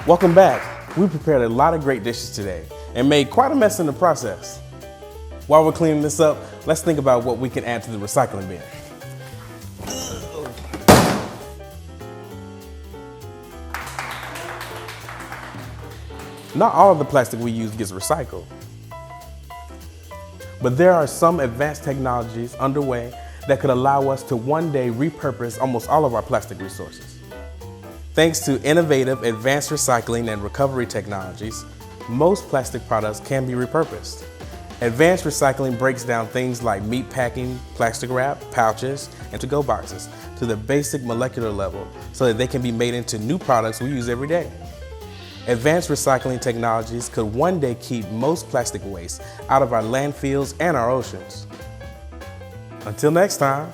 Welcome back. We prepared a lot of great dishes today and made quite a mess in the process. While we're cleaning this up, let's think about what we can add to the recycling bin. Not all of the plastic we use gets recycled, but there are some advanced technologies underway that could allow us to one day repurpose almost all of our plastic resources. Thanks to innovative advanced recycling and recovery technologies, most plastic products can be repurposed. Advanced recycling breaks down things like meat packing, plastic wrap, pouches, and to-go boxes to the basic molecular level so that they can be made into new products we use every day. Advanced recycling technologies could one day keep most plastic waste out of our landfills and our oceans. Until next time.